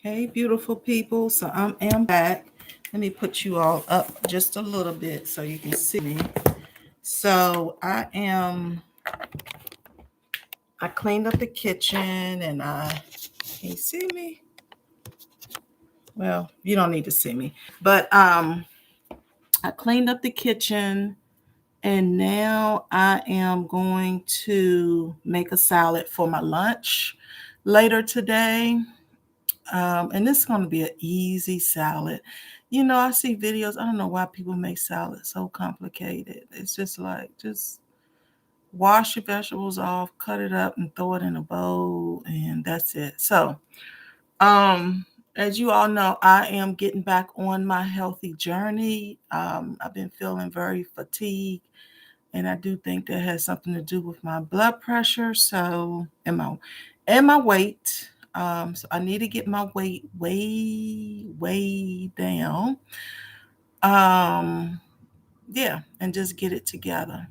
Hey, beautiful people. So I am back. Let me put you all up just a little bit so you can see me. So I cleaned up the kitchen and can you see me? Well, you don't need to see me. But I cleaned up the kitchen and now I am going to make a salad for my lunch later today. And this is going to be an easy salad. You know, I see videos. I don't know why people make salad so complicated. It's just like, just wash your vegetables off, cut it up, and throw it in a bowl, and that's it. So, um, as you all know, I am getting back on my healthy journey. I've been feeling very fatigued, and I do think that has something to do with my blood pressure. So, and my weight. So I need to get my weight way down. Um, yeah, and just get it together.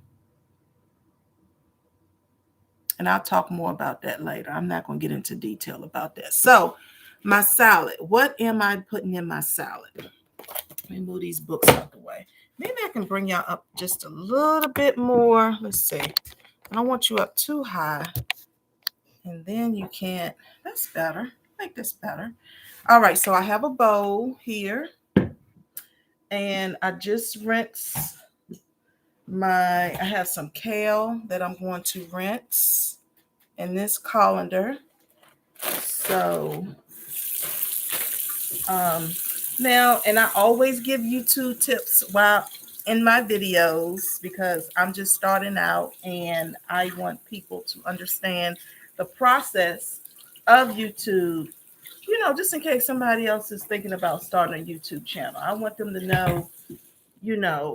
And I'll talk more about that later. I'm not going to get into detail about that. So, my salad. What am I putting in my salad? Let me move these books out the way. Maybe I can bring y'all up just a little bit more. Let's see. I don't want you up too high. And then you can't. That's better. Make this better. All right. So I have a bowl here. And I just rinse I have some kale that I'm going to rinse in this colander. So now, and I always give YouTube tips while in my videos because I'm just starting out and I want people to understand the process of YouTube. You know, just in case somebody else is thinking about starting a YouTube channel, I want them to know, you know,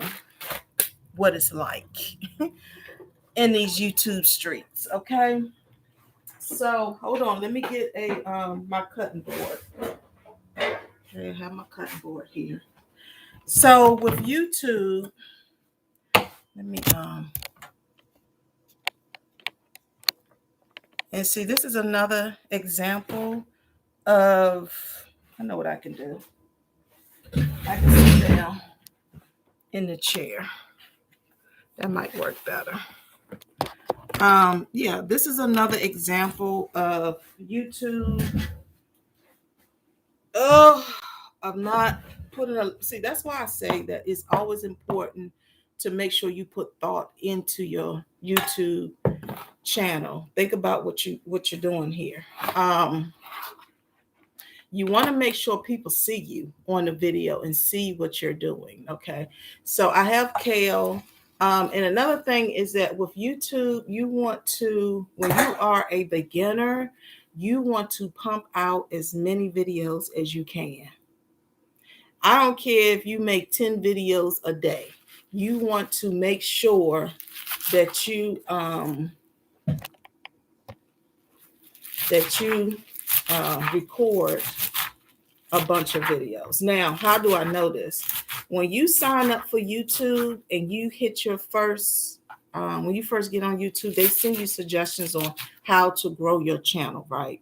what it's like in these YouTube streets. Okay. So hold on, let me get my cutting board. Okay, I have my cutting board here. So with YouTube, let me and see, this is another example of, I know what I can do. I can sit down in the chair. That might work better. Yeah, this is another example of YouTube. Oh, I'm not putting a, see, that's why I say that it's always important to make sure you put thought into your YouTube channel. Think about what you're doing here. You want to make sure people see you on the video and see what you're doing. Okay. So I have kale. And another thing is that with YouTube, you want to, when you are a beginner, you want to pump out as many videos as you can. I don't care if you make 10 videos a day. You want to make sure that you record a bunch of videos. Now, how do I know this? When you sign up for YouTube and you hit your first, when you first get on YouTube, they send you suggestions on how to grow your channel, right?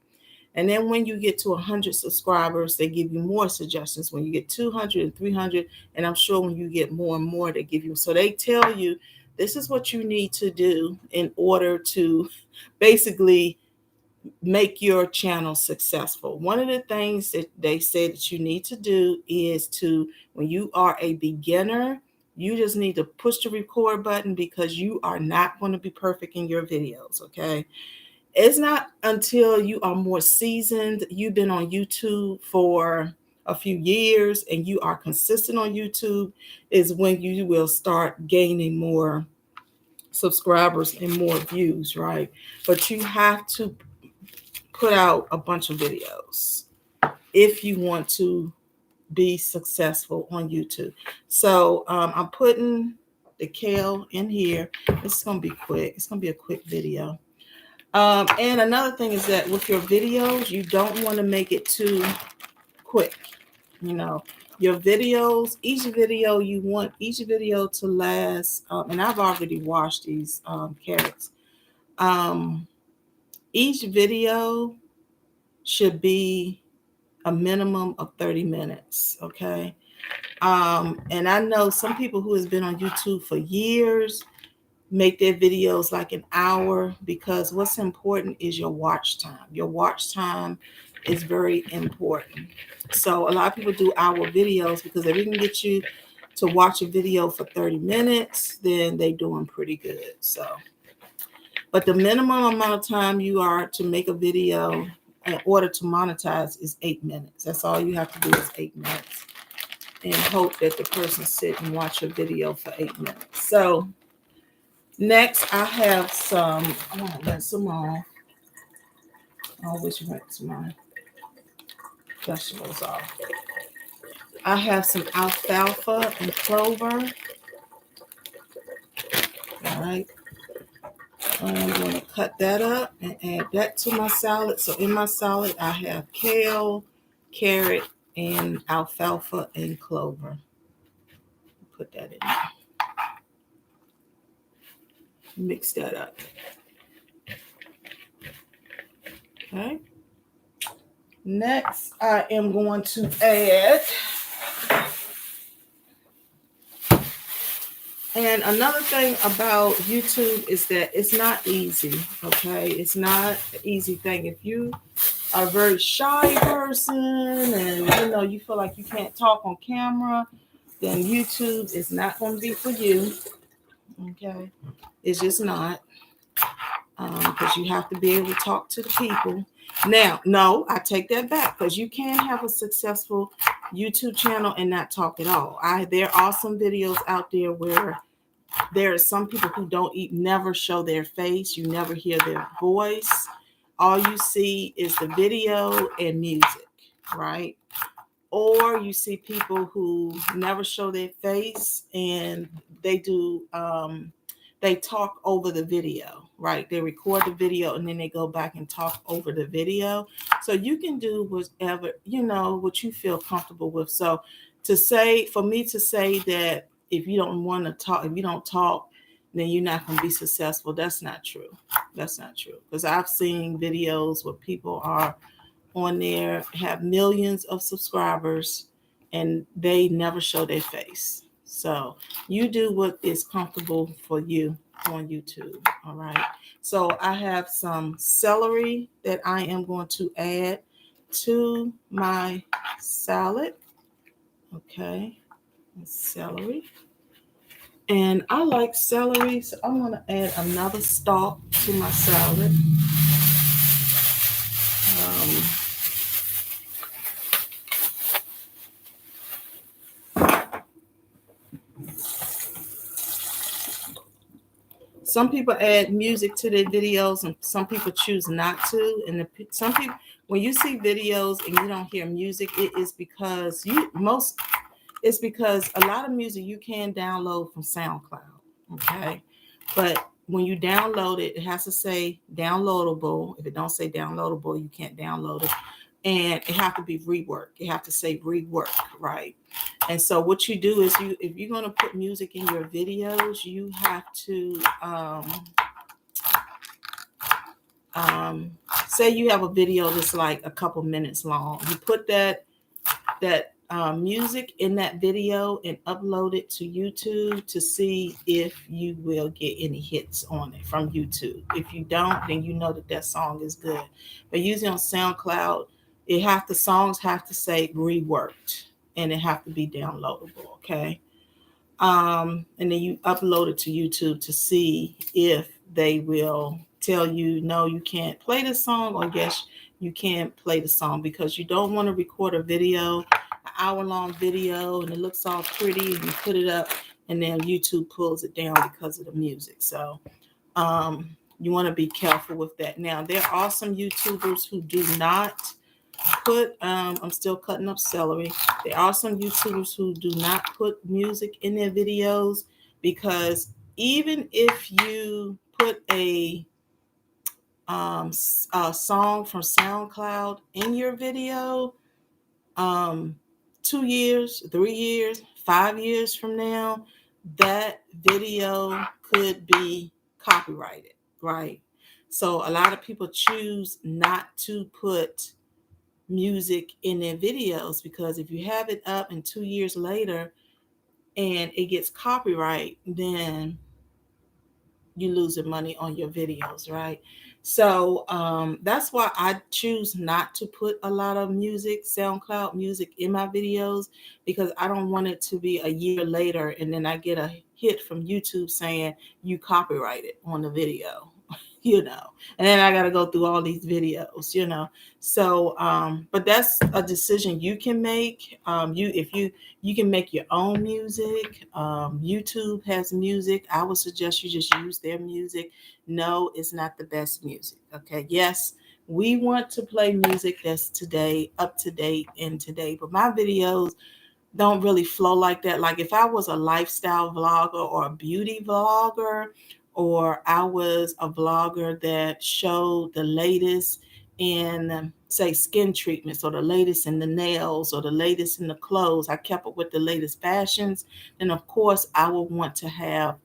And then when you get to 100 subscribers, they give you more suggestions. When you get 200 and 300, and I'm sure when you get more and more, they give you. So they tell you this is what you need to do in order to basically make your channel successful. One of the things that they say that you need to do is to, when you are a beginner, you just need to push the record button because you are not going to be perfect in your videos, okay? It's not until you are more seasoned, you've been on YouTube for a few years and you are consistent on YouTube, is when you will start gaining more subscribers and more views, right? But you have to put out a bunch of videos if you want to be successful on YouTube. So I'm putting the kale in here. It's going to be quick. It's going to be a quick video. And another thing is that with your videos, you don't want to make it too quick. You know, your videos, each video, you want each video to last. And I've already washed these carrots. Each video should be a minimum of 30 minutes. Okay. And I know some people who has been on YouTube for years make their videos like an hour, because what's important is your watch time. Your watch time is very important. So a lot of people do hour videos, because if we can get you to watch a video for 30 minutes, then they're doing pretty good. So, but the minimum amount of time you are to make a video in order to monetize is 8 minutes. That's all you have to do is 8 minutes, and hope that the person sit and watch a video for 8 minutes. So next, I have some, I want to rinse them off. I always rinse my vegetables off. I have some alfalfa and clover. All right. I'm going to cut that up and add that to my salad. So in my salad, I have kale, carrot, and alfalfa and clover. Put that in there. Mix that up. Okay. Next, I am going to add, and another thing about YouTube is that it's not easy. Okay, it's not an easy thing. If you are a very shy person and you feel like you can't talk on camera, then YouTube is not going to be for you. Okay, it's just not, because you have to be able to talk to the people. Now, no, I take that back, because you can have a successful YouTube channel and not talk at all. There are some videos out there where there are some people who never show their face. You never hear their voice. All you see is the video and music, right? Or you see people who never show their face, and they talk over the video, right? They record the video and then they go back and talk over the video. So you can do whatever, what you feel comfortable with. So for me to say that if you don't want to talk, if you don't talk, then you're not going to be successful, that's not true. That's not true. Because I've seen videos where people are on there, have millions of subscribers, and they never show their face. So you do what is comfortable for you on YouTube. All right. So I have some celery that I am going to add to my salad. Okay. Celery. And I like celery, so I'm going to add another stalk to my salad. Some people add music to their videos, and some people choose not to. And some people, when you see videos and you don't hear music, it is because it's because a lot of music you can download from SoundCloud. Okay, but when you download it, it has to say downloadable. If it don't say downloadable, you can't download it. And it have to be reworked. It have to say rework, right? And so what you do is if you're going to put music in your videos, you have to say you have a video that's like a couple minutes long. You put that music in that video and upload it to YouTube to see if you will get any hits on it from YouTube. If you don't, then you know that song is good. But using on SoundCloud, songs have to say reworked, and it have to be downloadable. Okay. And then you upload it to YouTube to see if they will tell you, no, you can't play the song, or yes, you can play the song, because you don't want to record a video, an hour-long video, and it looks all pretty, and you put it up, and then YouTube pulls it down because of the music. So you want to be careful with that. Now, there are some YouTubers who do not put, I'm still cutting up celery. There are some YouTubers who do not put music in their videos, because even if you put a song from SoundCloud in your video, 2 years, 3 years, 5 years from now, that video could be copyrighted, right? So a lot of people choose not to put music in their videos, because if you have it up and 2 years later and it gets copyright, then you losing money on your videos, right? So that's why I choose not to put a lot of music, SoundCloud music, in my videos, because I don't want it to be a year later and then I get a hit from YouTube saying you copyrighted on the video, you know, and then I got to go through all these videos, you know. So but that's a decision you can make. You can make your own music. YouTube has music. I would suggest you just use their music. No, it's not the best music. Okay. Yes, we want to play music that's today, up to date and today, but my videos don't really flow like that. Like if I was a lifestyle vlogger or a beauty vlogger, or I was a vlogger that showed the latest in, say, skin treatments, or the latest in the nails, or the latest in the clothes, I kept up with the latest fashions, then of course I would want to have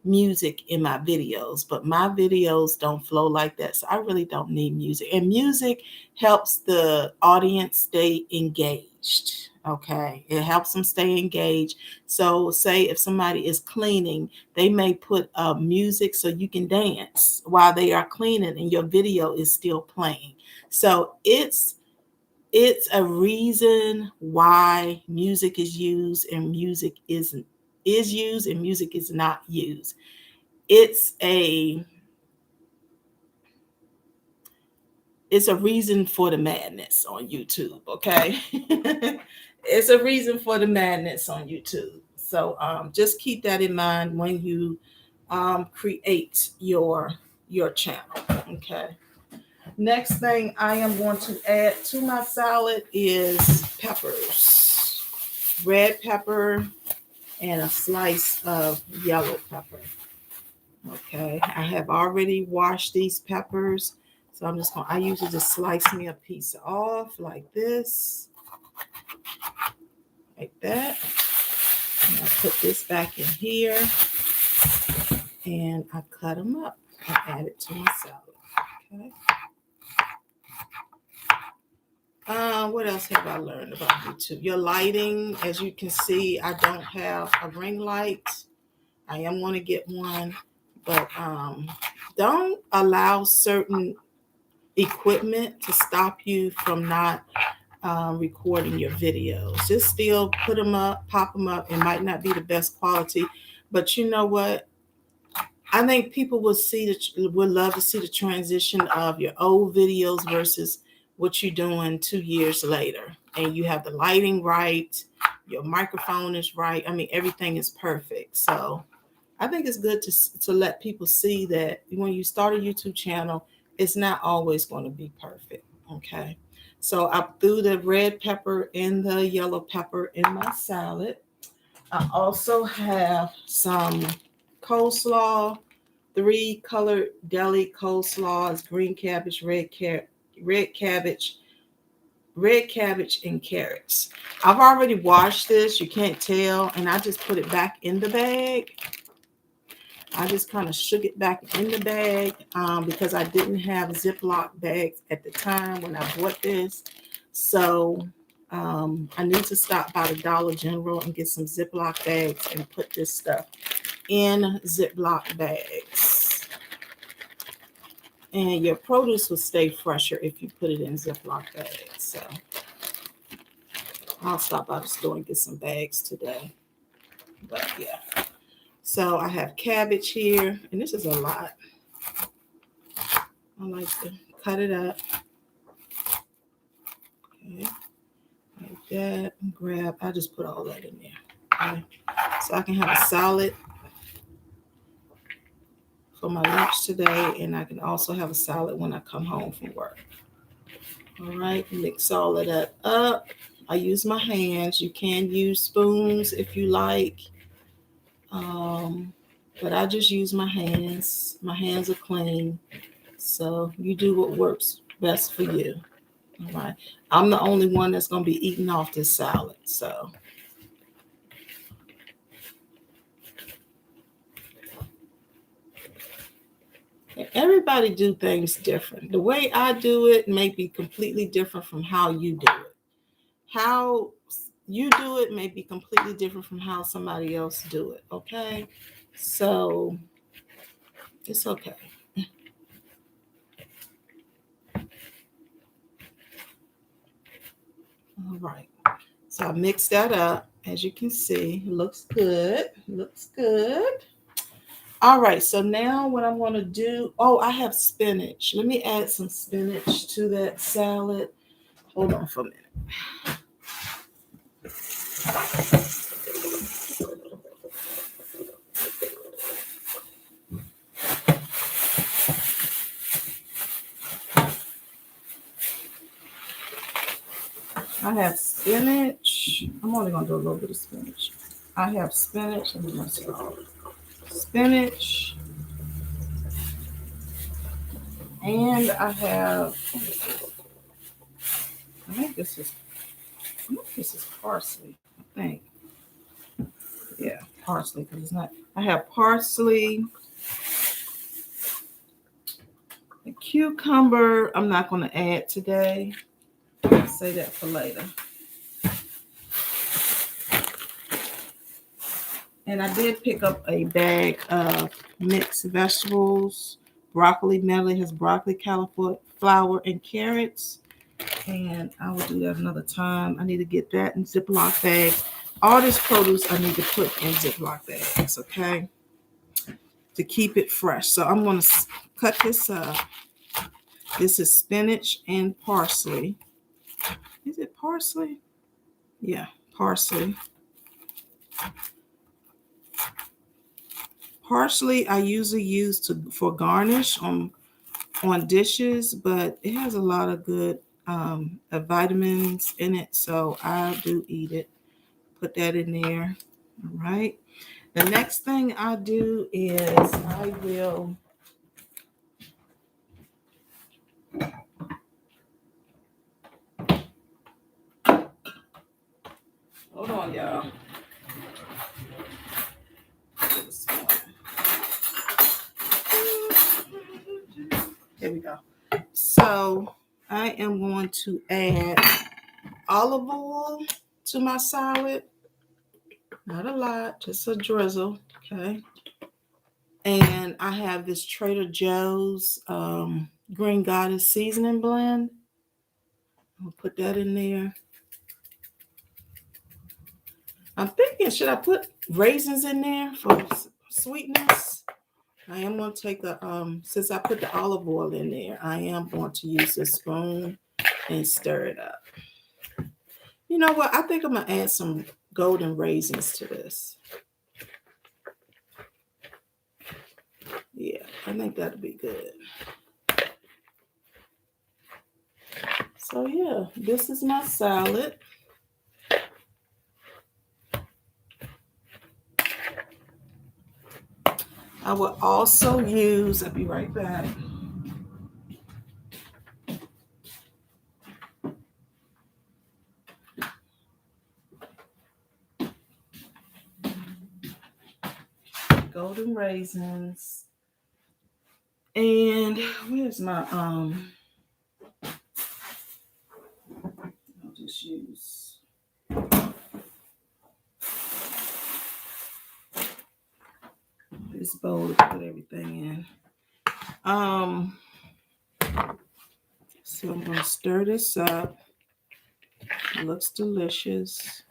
music in my videos. But my videos don't flow like that, so I really don't need music. And music helps the audience stay engaged. Okay, it helps them stay engaged. So say if somebody is cleaning, they may put music so you can dance while they are cleaning and your video is still playing. So it's a reason why music is used and music is used and music is not used. It's a it's a reason for the madness on YouTube, okay? It's a reason for the madness on YouTube. So just keep that in mind when you create your channel, okay? Next thing I am going to add to my salad is peppers, red pepper, and a slice of yellow pepper. Okay, I have already washed these peppers. So I usually just slice me a piece off like this, like that. And I put this back in here and I cut them up and add it to my salad. Okay. What else have I learned about YouTube? Your lighting, as you can see, I don't have a ring light. I am going to get one, but don't allow certain equipment to stop you from not recording your videos. Just still put them up, pop them up. It might not be the best quality, but you know what? I think people would love to see the transition of your old videos versus what you're doing 2 years later. And you have the lighting right, your microphone is right. I mean, everything is perfect. So I think it's good to let people see that when you start a YouTube channel, it's not always going to be perfect. Okay. So I threw the red pepper and the yellow pepper in my salad. I also have some coleslaw, 3 colored deli coleslaws: green cabbage, red cabbage, and carrots. I've already washed this. You can't tell. And I just put it back in the bag. I just kind of shook it back in the bag because I didn't have Ziploc bags at the time when I bought this. So I need to stop by the Dollar General and get some Ziploc bags and put this stuff in Ziploc bags. And your produce will stay fresher if you put it in Ziploc bags. So I'll stop by the store and get some bags today. But yeah. So I have cabbage here, and this is a lot. I like to cut it up. Okay, like that. And I just put all that in there. Okay, so I can have a salad for my lunch today, and I can also have a salad when I come home from work. All right, mix all of that up. I use my hands. You can use spoons if you like. But I just use my hands. My hands are clean. So you do what works best for you. All right. I'm the only one that's going to be eating off this salad. So. Everybody do things different. The way I do it may be completely different from how you do it. How you do it may be completely different from how somebody else do it. Okay, so it's okay. All right. So I mixed that up. As you can see, looks good. Looks good. All right. So now what I'm going to do, oh, I have spinach. Let me add some spinach to that salad. Hold on for a minute. I have spinach. I'm only going to do a little bit of spinach. I have spinach. Let me mix it all. Spinach. And I have, I think this is parsley. I think. Yeah, parsley, because it's not. I have parsley, a cucumber. I'm not going to add today. I'll say that for later. And I did pick up a bag of mixed vegetables. Broccoli, Melody has broccoli, cauliflower, and carrots. And I will do that another time. I need to get that in Ziploc bags. All this produce I need to put in Ziploc bags, okay? To keep it fresh. So I'm going to cut this up. This is spinach and parsley. Is it parsley? Yeah, parsley. Parsley I usually use for garnish on dishes, but it has a lot of good vitamins in it, so I do eat it. Put that in there. All right. The next thing I do is I will hold on, y'all. Here we go. So I am going to add olive oil to my salad. Not a lot, just a drizzle. Okay. And I have this Trader Joe's Green Goddess seasoning blend. I'll put that in there. I'm thinking, should I put raisins in there for sweetness? I am going to take since I put the olive oil in there, I am going to use a spoon and stir it up. You know what? I think I'm going to add some golden raisins to this. Yeah, I think that'll be good. So yeah, this is my salad. I will also use, I'll be right back. Golden raisins. And where's my I'll just use this bowl to put everything in. So I'm gonna stir this up. It looks delicious.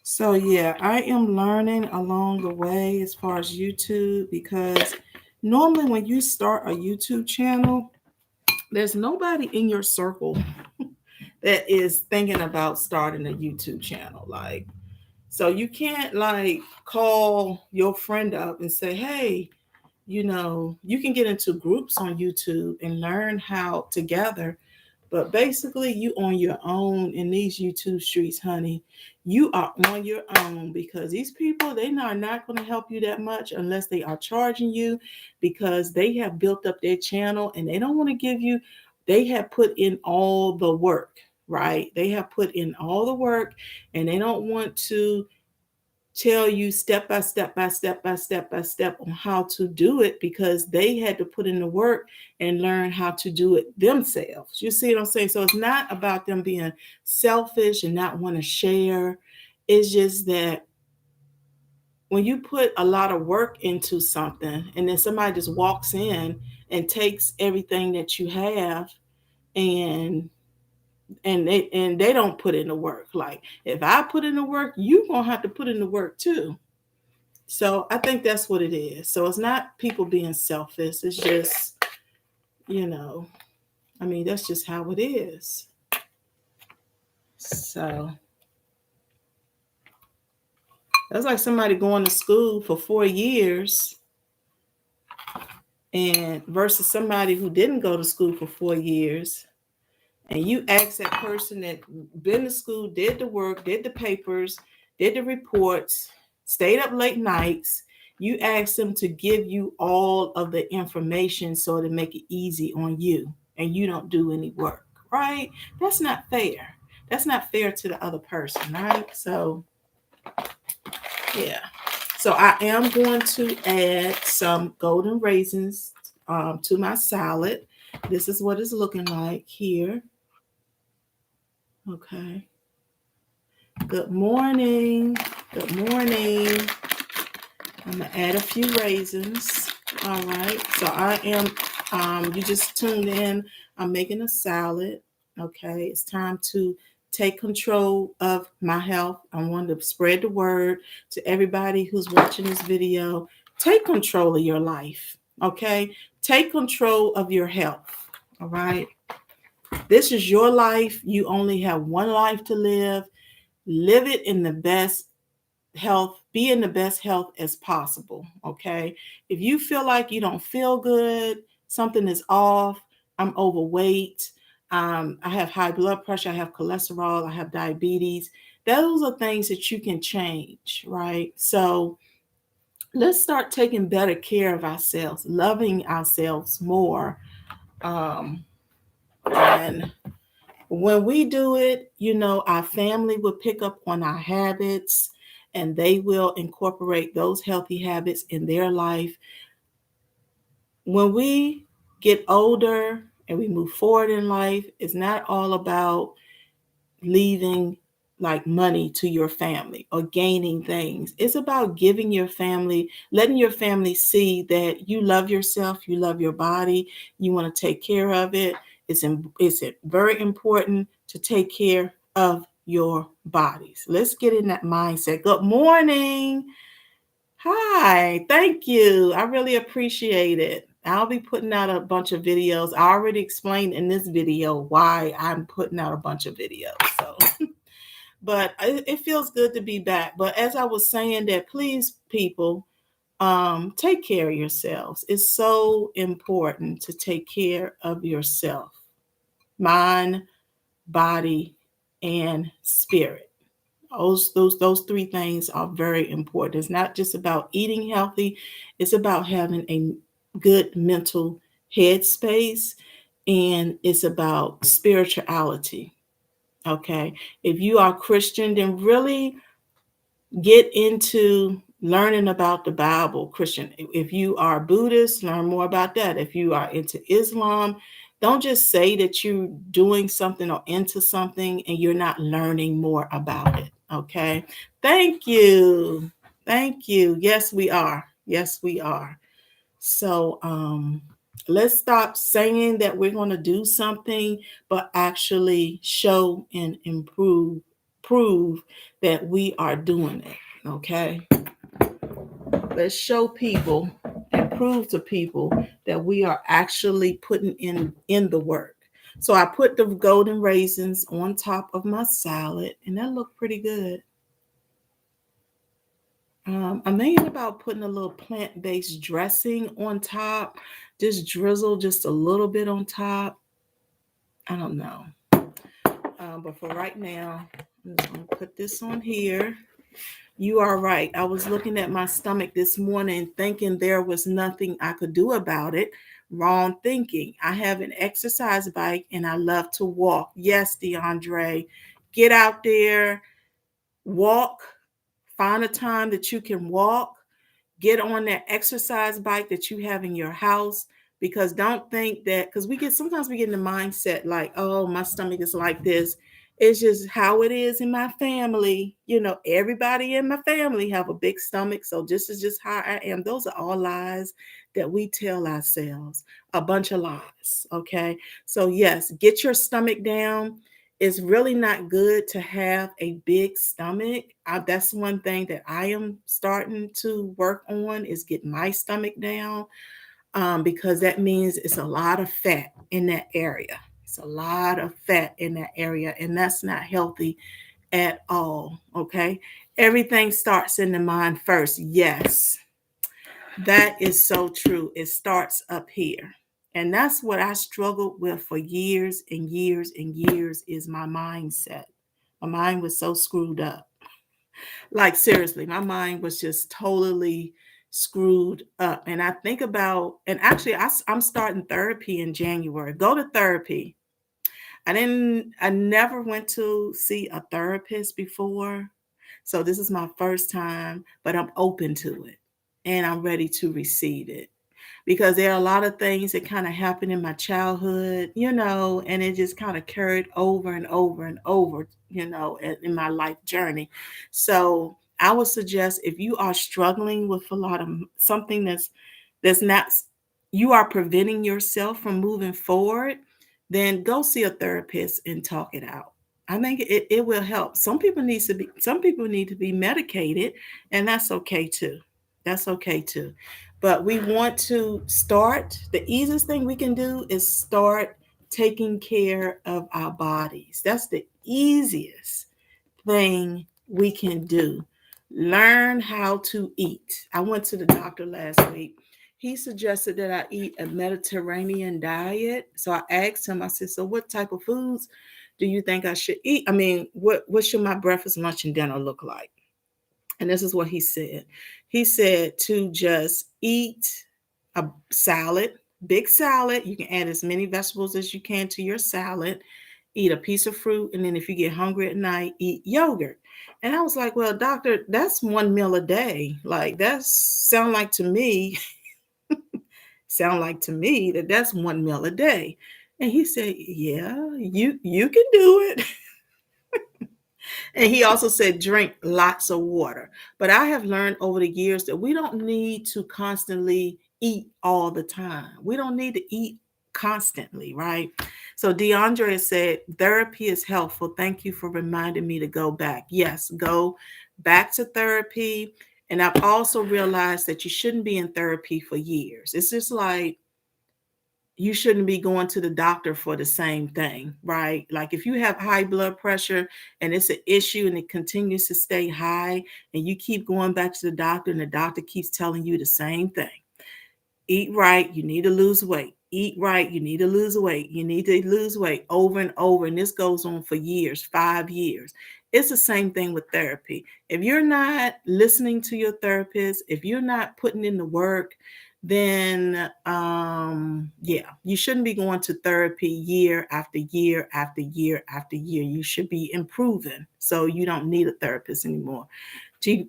So yeah, I am learning along the way as far as YouTube, because normally when you start a YouTube channel, there's nobody in your circle that is thinking about starting a YouTube channel. Like, so you can't like call your friend up and say, hey, you know, you can get into groups on YouTube and learn how together. But basically, you on your own in these YouTube streets, honey. You are on your own, because these people, they are not going to help you that much unless they are charging you, because they have built up their channel and they don't want to give you, they have put in all the work, right? They have put in all the work and they don't want to tell you step by step by step by step by step on how to do it, because they had to put in the work and learn how to do it themselves. You see what I'm saying? So it's not about them being selfish and not want to share. It's just that when you put a lot of work into something and then somebody just walks in and takes everything that you have, and they don't put in the work. Like, if I put in the work, you gonna have to put in the work too. So I think that's what it is. So it's not people being selfish. It's just, I mean, that's just how it is. So that's like somebody going to school for 4 years and versus somebody who didn't go to school for 4 years. And you ask that person that been to school, did the work, did the papers, did the reports, stayed up late nights. You ask them to give you all of the information so to make it easy on you, and you don't do any work, right? That's not fair. That's not fair to the other person, right? So, yeah. So I am going to add some golden raisins to my salad. This is what it's looking like here. Okay. Good morning. Good morning. I'm going to add a few raisins. All right. So I am, you just tuned in. I'm making a salad. Okay. It's time to take control of my health. I want to spread the word to everybody who's watching this video. Take control of your life. Okay. Take control of your health. All right. This is your life. You only have one life to live. Live it in the best health. Be in the best health as possible. Okay. If you feel like you don't feel good, something is off, I'm overweight, I have high blood pressure, I have cholesterol, I have diabetes. Those are things that you can change, right? So let's start taking better care of ourselves, loving ourselves more. And when we do it, our family will pick up on our habits and they will incorporate those healthy habits in their life. When we get older and we move forward in life, it's not all about leaving like money to your family or gaining things. It's about giving your family, letting your family see that you love yourself, you love your body, you want to take care of it. It's very important to take care of your bodies. Let's get in that mindset. Good morning. Hi, thank you. I really appreciate it. I'll be putting out a bunch of videos. I already explained in this video why I'm putting out a bunch of videos. So, but it feels good to be back. But as I was saying that, please, people, take care of yourselves. It's so important to take care of yourself, mind, body, and spirit. Those three things are very important. It's not just about eating healthy. It's about having a good mental headspace, and it's about spirituality. Okay. If you are Christian, then really get into learning about the Bible. Christian. If you are Buddhist, learn more about that. If you are into Islam, don't just say that you're doing something or into something and you're not learning more about it. Okay. Thank you. Thank you. Yes, we are. Yes, we are. So let's stop saying that we're going to do something, but actually show and prove that we are doing it. Okay. Let's show people and prove to people that we are actually putting in the work. So I put the golden raisins on top of my salad, and that looked pretty good. I'm thinking about putting a little plant-based dressing on top. Just drizzle just a little bit on top. I don't know. But for right now, I'm just going to put this on here. You are right. I was looking at my stomach this morning thinking there was nothing I could do about it. Wrong thinking. I have an exercise bike and I love to walk. Yes, DeAndre, get out there, walk find a time that you can walk, get on that exercise bike that you have in your house, because don't think that, because sometimes we get in the mindset like, oh, my stomach is like this. It's just how it is in my family. Everybody in my family have a big stomach, so this is just how I am. Those are all lies that we tell ourselves, a bunch of lies. Okay, so yes, get your stomach down. It's really not good to have a big stomach. That's one thing that I am starting to work on, is get my stomach down, because that means it's a lot of fat in that area. It's a lot of fat in that area, and that's not healthy at all. Okay. Everything starts in the mind first. Yes, that is so true. It starts up here. And that's what I struggled with for years and years and years, is my mindset. My mind was so screwed up. Like seriously, my mind was just totally screwed up. And I think about, and actually I'm starting therapy in January. Go to therapy. I never went to see a therapist before. So this is my first time, but I'm open to it and I'm ready to receive it, because there are a lot of things that kind of happened in my childhood, and it just kind of carried over and over and over, in my life journey. So I would suggest, if you are struggling with a lot of something that's not, you are preventing yourself from moving forward, then go see a therapist and talk it out. I think it will help. Some people need to be medicated, and that's okay too. That's okay too. But we want to start, the easiest thing we can do is start taking care of our bodies. That's the easiest thing we can do. Learn how to eat. I went to the doctor last week. He suggested that I eat a Mediterranean diet. So I asked him, I said, so what type of foods do you think I should eat? I mean, what should my breakfast, lunch, and dinner look like? And this is what he said. He said to just eat a salad, big salad. You can add as many vegetables as you can to your salad, eat a piece of fruit, and then if you get hungry at night, eat yogurt. And I was like, well, doctor, that's one meal a day. Like, sound like to me that that's one meal a day. And he said, yeah, you can do it. And he also said, drink lots of water. But I have learned over the years that we don't need to constantly eat all the time. We don't need to eat constantly, right? So DeAndre said, therapy is helpful. Thank you for reminding me to go back. Yes, go back to therapy. And I've also realized that you shouldn't be in therapy for years. It's just like, you shouldn't be going to the doctor for the same thing, right? Like if you have high blood pressure and it's an issue and it continues to stay high, and you keep going back to the doctor and the doctor keeps telling you the same thing. Eat right, you need to lose weight. Eat right, you need to lose weight. You need to lose weight over and over. And this goes on for years, 5 years. It's the same thing with therapy. If you're not listening to your therapist, if you're not putting in the work, then you shouldn't be going to therapy year after year after year after year. You should be improving, so you don't need a therapist anymore.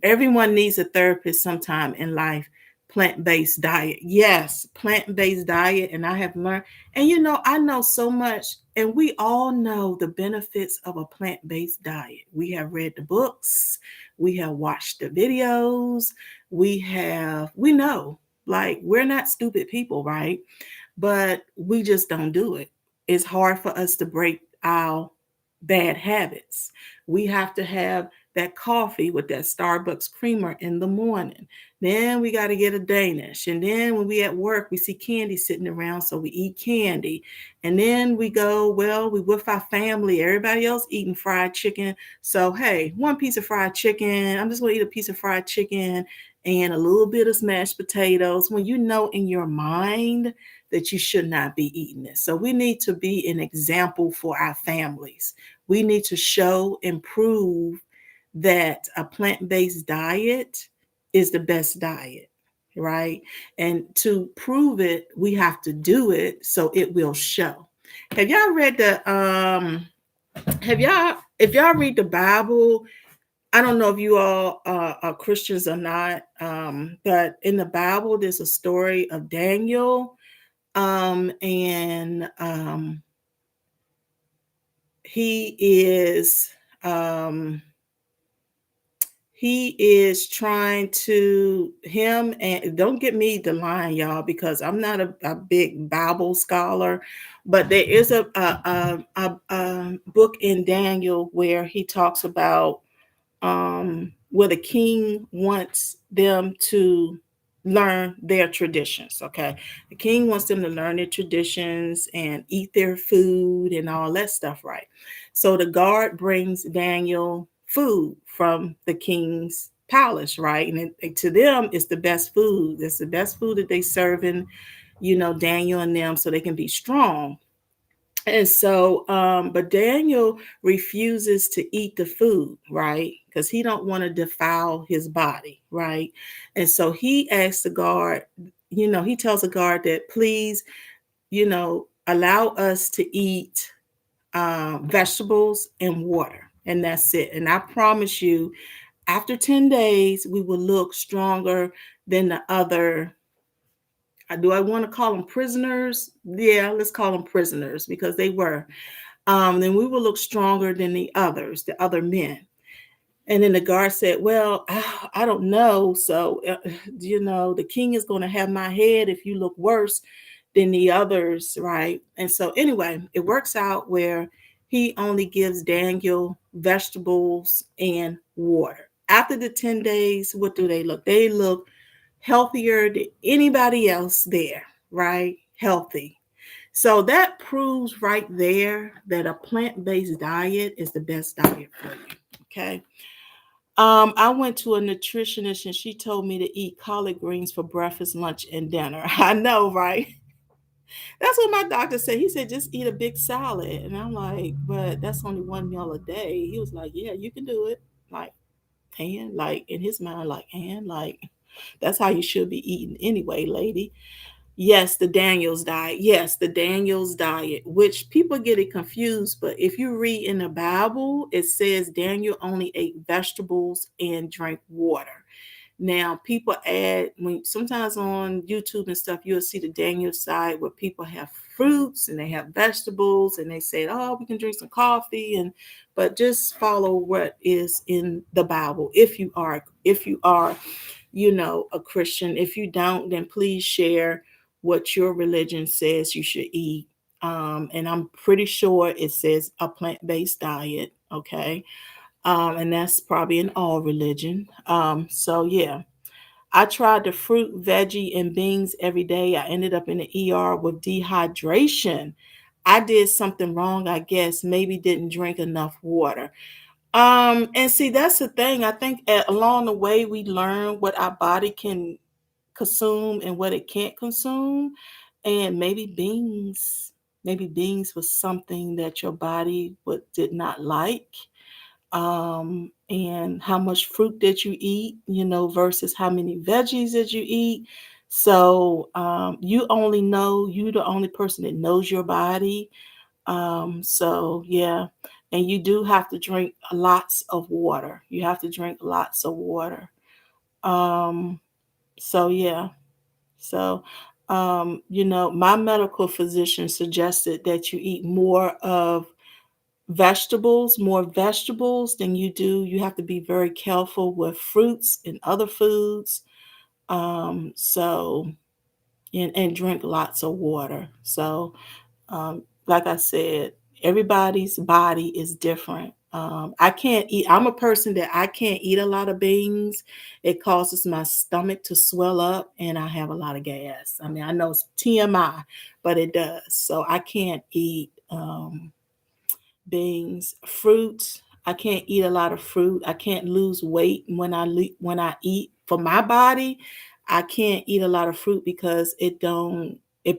Everyone needs a therapist sometime in life. Plant-based diet. Yes, plant-based diet. And I have learned, and I know so much, and we all know the benefits of a plant-based diet. We have read the books, we have watched the videos, we know, like, we're not stupid people, right? But we just don't do it. It's hard for us to break our bad habits. We have to have that coffee with that Starbucks creamer in the morning. Then we got to get a Danish. And then when we at work, we see candy sitting around, so we eat candy. And then we with our family, everybody else eating fried chicken. So, hey, one piece of fried chicken. I'm just going to eat a piece of fried chicken and a little bit of smashed potatoes, when you know in your mind that you should not be eating this. So we need to be an example for our families. We need to show and prove that a plant-based diet is the best diet, right? And to prove it, we have to do it so it will show. Have y'all read if y'all read the Bible, I don't know if you all are Christians or not, but in the Bible, there's a story of Daniel, and he is um, he is trying to him and don't get me the line, y'all, because I'm not a big Bible scholar, but there is a book in Daniel where he talks about where the king wants them to learn their traditions. Okay. The king wants them to learn their traditions and eat their food and all that stuff, right? So the guard brings Daniel food from the king's palace, right? And to them, it's the best food. It's the best food that they serving, Daniel and them so they can be strong. And so, but Daniel refuses to eat the food, right? Because he don't want to defile his body, right? And so he asks the guard, he tells the guard that please, allow us to eat vegetables and water, and that's it. And I promise you, after 10 days, we will look stronger than the other. Do I want to call them prisoners? Yeah, let's call them prisoners because they were. Then we will look stronger than the others, the other men. And then the guard said, well, I don't know. So, the king is going to have my head if you look worse than the others, right? And so, anyway, it works out where he only gives Daniel vegetables and water. After the 10 days, what do they look? They look healthier than anybody else there, right? Healthy. So that proves right there that a plant-based diet is the best diet for you. Okay. I went to a nutritionist and she told me to eat collard greens for breakfast, lunch, and dinner. I know, right? That's what my doctor said. He said, just eat a big salad. And I'm like, but that's only one meal a day. He was like, yeah, you can do it. Like, and like in his mind, like, and like, that's how you should be eating anyway, lady. Yes, the Daniels diet. Yes, the Daniels diet, which people get it confused. But if you read in the Bible, it says Daniel only ate vegetables and drank water. Now, people add when sometimes on YouTube and stuff, you'll see the Daniel side where people have fruits and they have vegetables and they say, "Oh, we can drink some coffee," and but just follow what is in the Bible. If you are, a Christian. If you don't, then please share what your religion says you should eat. And I'm pretty sure it says a plant-based diet. Okay. And that's probably in all religion. So yeah, I tried the fruit, veggie, and beans every day. I ended up in the ER with dehydration. I did something wrong, I guess. Maybe didn't drink enough water. And see, that's the thing. I think along the way we learn what our body can consume and what it can't consume. And maybe beans was something that your body did not like. And how much fruit that you eat, versus how many veggies that you eat. So you the only person that knows your body. So yeah, and you do have to drink lots of water. You have to drink lots of water. Um, so yeah, so my medical physician suggested that you eat more vegetables than you do. You have to be very careful with fruits and other foods. So and drink lots of water. So like I said, everybody's body is different. I can't eat. I'm a person that I can't eat a lot of beans. It causes my stomach to swell up, and I have a lot of gas. I mean, I know it's TMI, but it does. So I can't eat beans, fruit. I can't eat a lot of fruit. I can't lose weight when I eat for my body. I can't eat a lot of fruit because it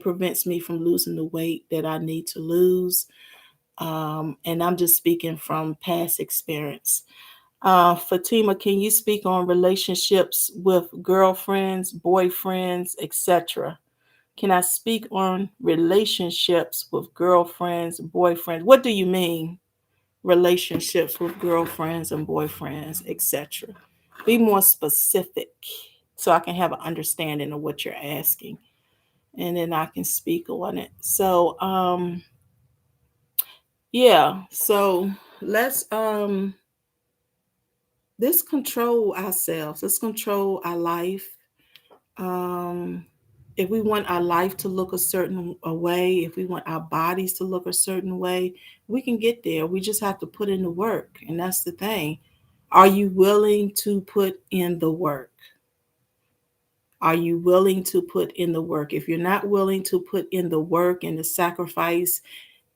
prevents me from losing the weight that I need to lose. And I'm just speaking from past experience. Fatima, can you speak on relationships with girlfriends, boyfriends, etc.? Can I speak on relationships with girlfriends, boyfriends? What do you mean? relationships with girlfriends and boyfriends, etc. Be more specific so I can have an understanding of what you're asking, and then I can speak on it. So, yeah. So let's let's control ourselves. Let's control our life. Um, if we want our life to look a certain a way, if we want our bodies to look a certain way, we can get there. We just have to put in the work, and that's the thing. Are you willing to put in the work? Are you willing to put in the work? If you're not willing to put in the work and the sacrifice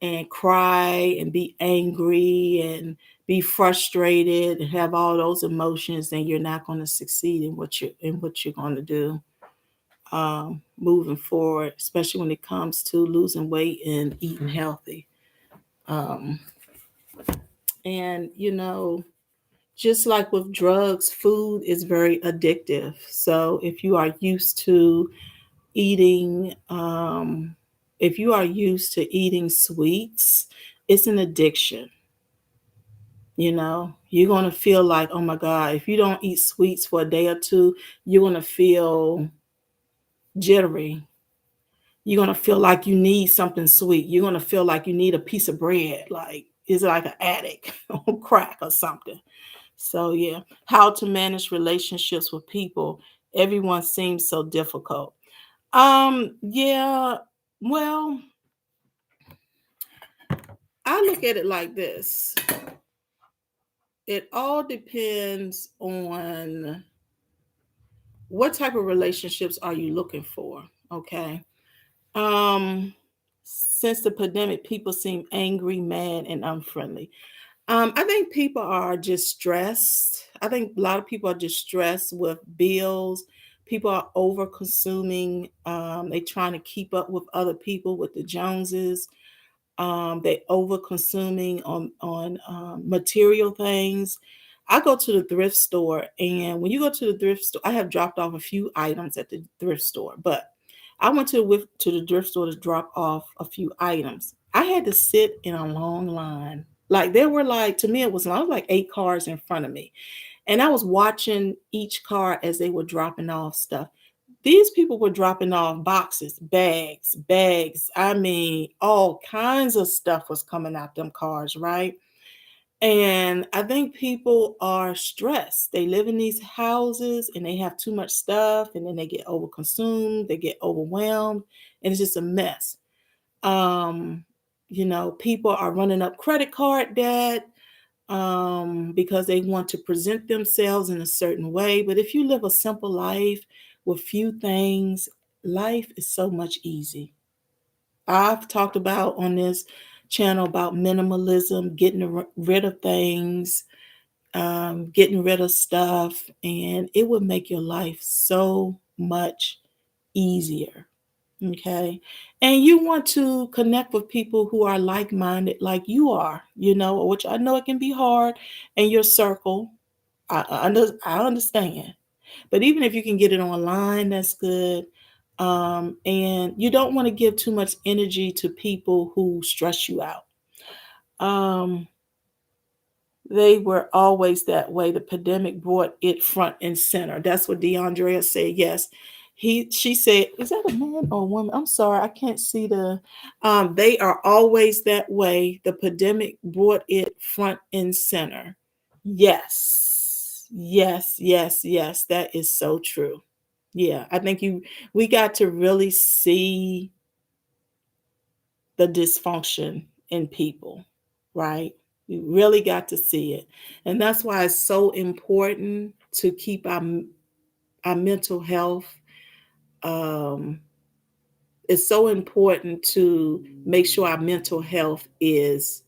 and cry and be angry and be frustrated and have all those emotions, then you're not going to succeed in what you're going to do moving forward, especially when it comes to losing weight and eating healthy. Um, and just like with drugs, food is very addictive. So eating, if you are used to eating sweets, it's an addiction. You're going to feel like, oh my God, if you don't eat sweets for a day or two, you're going to feel jittery. You're going to feel like you need something sweet. You're going to feel like you need a piece of bread, like it's like an addict on crack or something. So, yeah, how to manage relationships with people. Everyone seems so difficult. Yeah, well, I look at it like this. It all depends on what type of relationships are you looking for, okay? Um, since the pandemic, people seem angry, mad, and unfriendly. I think people are just stressed. I think a lot of people are just stressed with bills. People are over consuming. They trying to keep up with other people, with the Joneses. They over consuming on material things. I go to the thrift store, and when you go to the thrift store, I have dropped off a few items at the thrift store, but I went to the thrift store to drop off a few items. I had to sit in a long line. Like there were like to me it was like 8 cars in front of me, and I was watching each car as they were dropping off stuff. These people were dropping off boxes, bags. I mean, all kinds of stuff was coming out them cars, right? And I think people are stressed. They live in these houses and they have too much stuff, and then they get overconsumed, they get overwhelmed, and it's just a mess. Um, people are running up credit card debt because they want to present themselves in a certain way. But if you live a simple life with few things, life is so much easy. I've talked about on this channel about minimalism, getting rid of things, getting rid of stuff, and it would make your life so much easier. Okay. And you want to connect with people who are like minded, like you are, which I know it can be hard in your circle. I understand. But even if you can get it online, that's good. And you don't want to give too much energy to people who stress you out. Um, they were always that way. The pandemic brought it front and center. That's what DeAndrea said. Yes. She said, is that a man or a woman? I'm sorry, I can't see they are always that way. The pandemic brought it front and center. Yes. Yes, yes, yes. That is so true. Yeah, I think we got to really see the dysfunction in people, right? We really got to see it. And that's why it's so important to keep our mental health. Um, it's so important to make sure our mental health is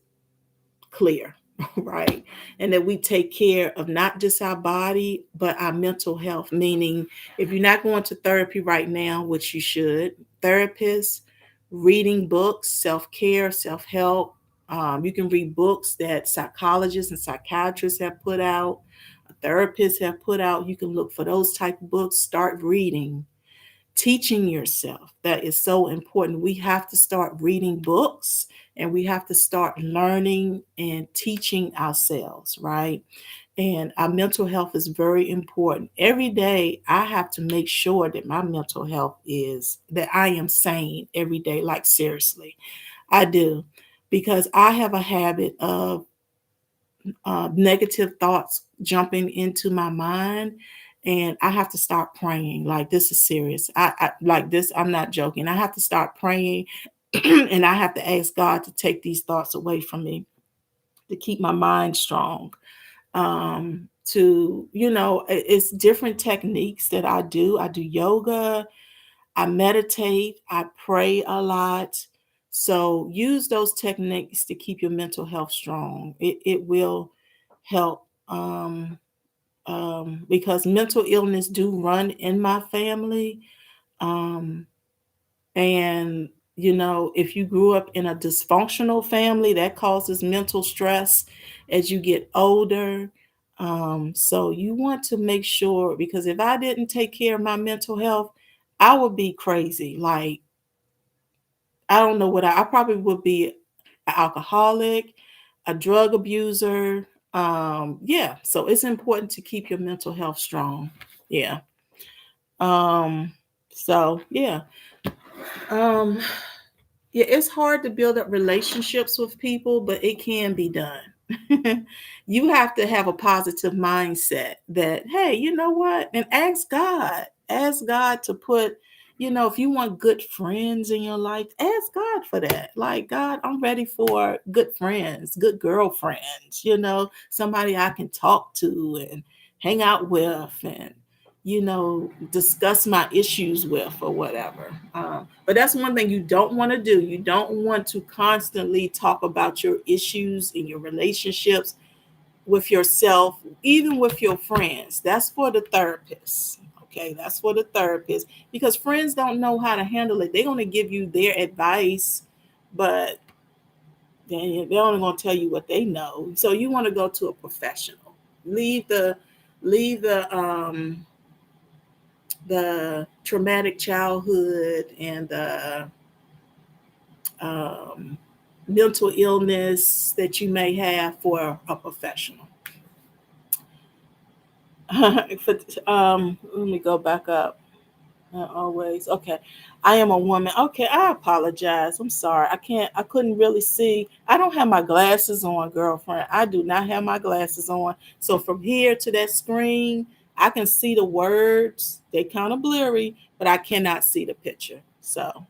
clear, right? And that we take care of not just our body, but our mental health. Meaning, if you're not going to therapy right now, which you should, therapists, reading books, self care, self help. You can read books that psychologists and psychiatrists have put out, therapists have put out. You can look for those type of books, start reading, teaching yourself. That is so important. We have to start reading books and we have to start learning and teaching ourselves, right? And our mental health is very important. Every day, I have to make sure that my mental health is that I am sane every day. Like, seriously, I do, because I have a habit of negative thoughts jumping into my mind, and I have to start praying. Like, this is serious. I like this. I'm not joking. I have to start praying, and I have to ask God to take these thoughts away from me, to keep my mind strong. To it's different techniques that I do. I do yoga, I meditate, I pray a lot. So use those techniques to keep your mental health strong. It will help, because mental illness do run in my family. Um, and if you grew up in a dysfunctional family, that causes mental stress as you get older. So you want to make sure, because if I didn't take care of my mental health, I would be crazy. Like, I don't know what I probably would be: an alcoholic, a drug abuser. Yeah. So it's important to keep your mental health strong. Yeah. Um, so yeah. Um, Yeah, it's hard to build up relationships with people, but it can be done. You have to have a positive mindset that, hey, you know what? And ask God. Ask God to put, if you want good friends in your life, ask God for that. Like, God, I'm ready for good friends, good girlfriends, somebody I can talk to and hang out with, and discuss my issues with, or whatever. But that's one thing you don't want to do. You don't want to constantly talk about your issues in your relationships with yourself, even with your friends. That's for the therapist. Okay, that's for the therapist, because friends don't know how to handle it. They're going to give you their advice, but then they're only going to tell you what they know. So you want to go to a professional. Leave the traumatic childhood and the um, mental illness that you may have for a professional. Let me go back up. Always. Okay. I am a woman. Okay, I apologize. I'm sorry. I couldn't really see. I don't have my glasses on, girlfriend. I do not have my glasses on. So from here to that screen, I can see the words. They kind of blurry, but I cannot see the picture. So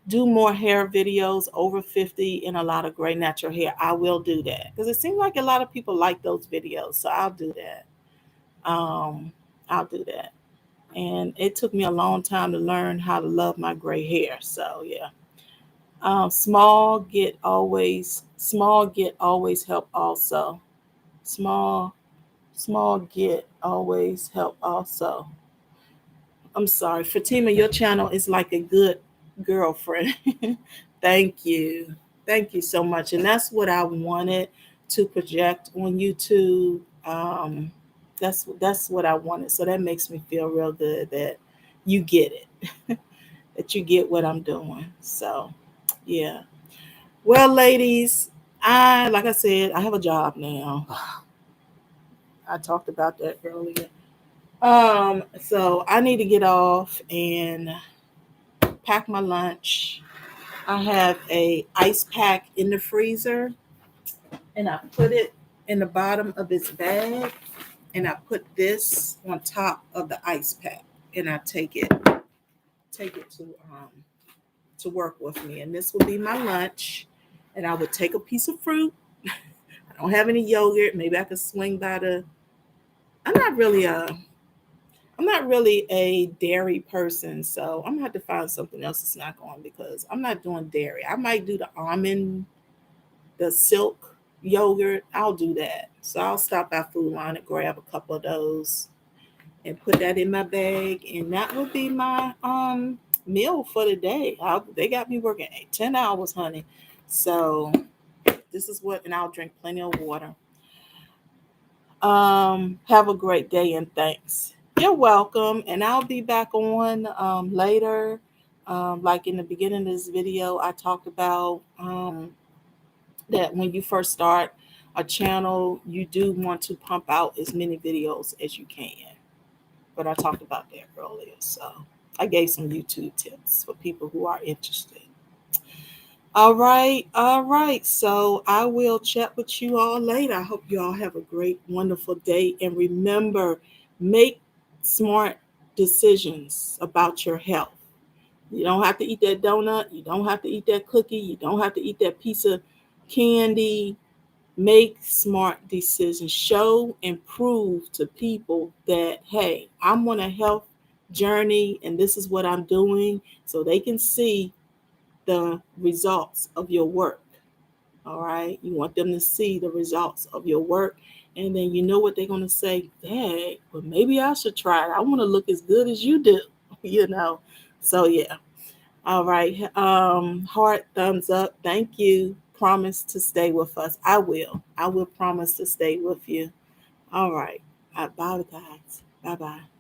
do more hair videos over 50 and a lot of gray natural hair. I will do that because it seems like a lot of people like those videos. So I'll do that. I'll do that. And it took me a long time to learn how to love my gray hair. So yeah. Small get always help also. Small small get always help also. I'm sorry, Fatima, your channel is like a good girlfriend. Thank you. Thank you so much. And that's what I wanted to project on YouTube. That's what I wanted. So that makes me feel real good that you get it, that you get what I'm doing. So yeah. Well, ladies, like I said, I have a job now. I talked about that earlier. So I need to get off and pack my lunch. I have a ice pack in the freezer, and I put it in the bottom of this bag, and I put this on top of the ice pack, and I take it to work with me, and this will be my lunch. And I would take a piece of fruit. I don't have any yogurt. Maybe I could swing by the. I'm not really a I'm not really a dairy person, so I'm gonna have to find something else to snack on because I'm not doing dairy. I might do the almond, the silk yogurt. I'll do that. So I'll stop by Food Line and grab a couple of those and put that in my bag, and that will be my meal for the day. They got me working 10 hours, honey. So this is what, and I'll drink plenty of water. Have a great day and thanks. You're welcome. And I'll be back on later. Like in the beginning of this video, I talked about that when you first start a channel, you do want to pump out as many videos as you can. But I talked about that earlier. So I gave some YouTube tips for people who are interested. All right. All right. So I will chat with you all later. I hope you all have a great, wonderful day. And remember, make smart decisions about your health. You don't have to eat that donut. You don't have to eat that cookie. You don't have to eat that piece of candy. Make smart decisions. Show and prove to people that, hey, I'm on a health journey and this is what I'm doing, so they can see the results of your work. All right. You want them to see the results of your work. And then you know what they're going to say. Hey, well, maybe I should try it. I want to look as good as you do, you know. So, yeah. All right. Heart thumbs up. Thank you. Promise to stay with us. I will. I will promise to stay with you. All right. Bye, guys. Bye bye.